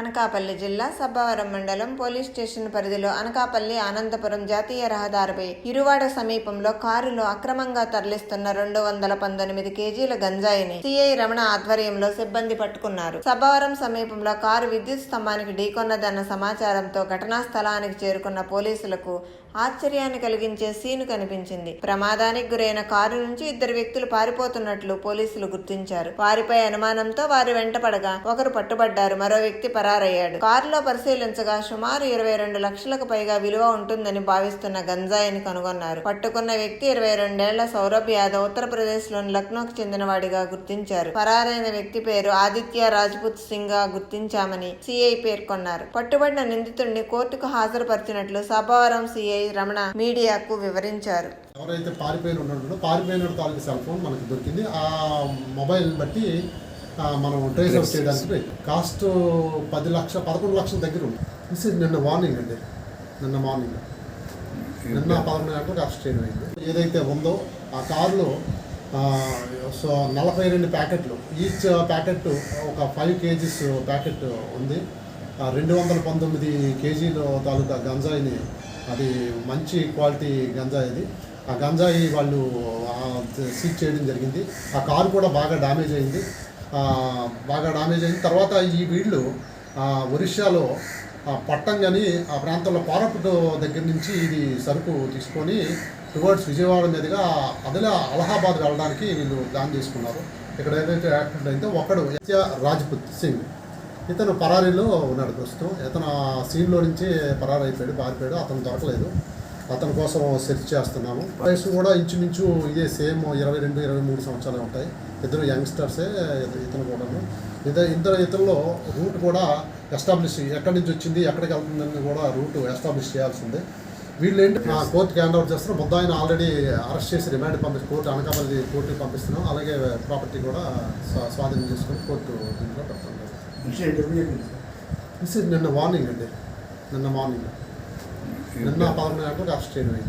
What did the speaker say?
అనకాపల్లి జిల్లా సబ్బవరం మండలం police station పరిధిలో అనకాపల్లి అనంతపురం జాతీయ రహదారిపై ఇరువాడ సమీపంలో కారులో అక్రమంగా తరలిస్తున్న 219 కేజీల గంజాయిని సిఐ రమణ ఆధ్వర్యంలో సిబ్బంది పట్టుకున్నారు. సబ్బవరం సమీపంలో కారు విద్యుత్ స్తంభానికి ఢీకొన్నదన్న సమాచారంతో ఘటనా స్థలానికి చేరుకున్న పోలీసులకు ఆశ్చర్యాన్ని కలిగించే సీను కనిపించింది. ప్రమాదానికి గురైన కారు నుంచి 2 వ్యక్తులు పారిపోతున్నట్లు పోలీసులు గుర్తించారు. వారిపై అనుమానంతో వారి వెంటపడగా ఒకరు పట్టుబడ్డారు. మరో వ్యక్తి పరారయ్యాడు. కారులో పరిశీలించగా సుమారు 22 లక్షలకు పైగా విలువ ఉంటుందని భావిస్తున్న గంజాయిని కనుగొన్నారు. పట్టుకున్న వ్యక్తి 22 ఏళ్ల సౌరభ్ యాదవ్ ఉత్తరప్రదేశ్ లోని లక్నోకు చెందినవాడిగా గుర్తించారు. పరారైన వ్యక్తి పేరు ఆదిత్య రాజ్పుత్ సింగ్ గా గుర్తించామని సిఐ పేర్కొన్నారు. పట్టుబడిన నిందితుడిని కోర్టుకు హాజరుపరిచినట్లు సబ్బవరం సిఐ రమణ మీడియాకు వివరించారు. ఎవరైతే పారిపోయిన తాలూకు సెల్ ఫోన్ మనకు దొరికింది. ఆ మొబైల్ బట్టి మనం ట్రేస్ అవుట్ చేయడానికి కాస్ట్ 11 లక్షల దగ్గర ఉంది. నిన్న మార్నింగ్ అండి, నిన్న 11 గంటలకు అరెస్ట్ చేయడం అయింది. ఏదైతే ఉందో ఆ కారులో 42 ప్యాకెట్లు, ఈచ్ ప్యాకెట్ ఒక 5 కేజీస్ ప్యాకెట్ ఉంది. 219 కేజీల తాలూకా గంజాయిని, అది మంచి క్వాలిటీ గంజాయి. అది ఆ గంజాయి వాళ్ళు సీజ్ చేయడం జరిగింది. ఆ కారు కూడా బాగా డ్యామేజ్ అయింది. తర్వాత ఈ వీళ్ళు ఒరిస్సాలో పట్టంగని ఆ ప్రాంతంలో పారపుట్ దగ్గర నుంచి ఇది సరుకు తీసుకొని టువర్డ్స్ విజయవాడ మీదుగా అలహాబాద్ వెళ్ళడానికి వీళ్ళు ప్లాన్ చేసుకున్నారు. ఇక్కడ ఏదైతే యాక్సిడెంట్ అయిందో ఒకడు రాజ్పుత్ సింగ్, ఇతను పరారీలో ఉన్నాడు ప్రస్తుతం. ఇతను సీన్లో నుంచి పారిపోయాడు. అతను దొరకలేదు. అతని కోసం సెర్చ్ చేస్తున్నాము. వయసు కూడా ఇంచుమించు ఇదే సేమ్ 22-23 సంవత్సరాలు ఉంటాయి. ఇద్దరు యంగ్స్టర్సే. ఇతను కూడా ఇతరులో రూట్ కూడా ఎస్టాబ్లిష్, ఎక్కడి నుంచి వచ్చింది ఎక్కడికి వెళ్తుందని కూడా రూట్ ఎస్టాబ్లిష్ చేయాల్సిందే. వీళ్ళు ఏంటి కోర్టుకి హ్యాండ్ అవుట్ చేస్తున్నారు. ముద్దాయిని ఆల్రెడీ అరెస్ట్ చేసి రిమాండ్ కోర్టు అనకాపల్లి కోర్టుకి పంపిస్తున్నాం. అలాగే ప్రాపర్టీ కూడా స్వాధీనం చేసుకొని కోర్టు దీంట్లో పెడుతున్నారు. నిన్న మార్నింగ్ అండి, నిన్న 11 గంటలకు అరెస్ట్ చేయడం అయింది.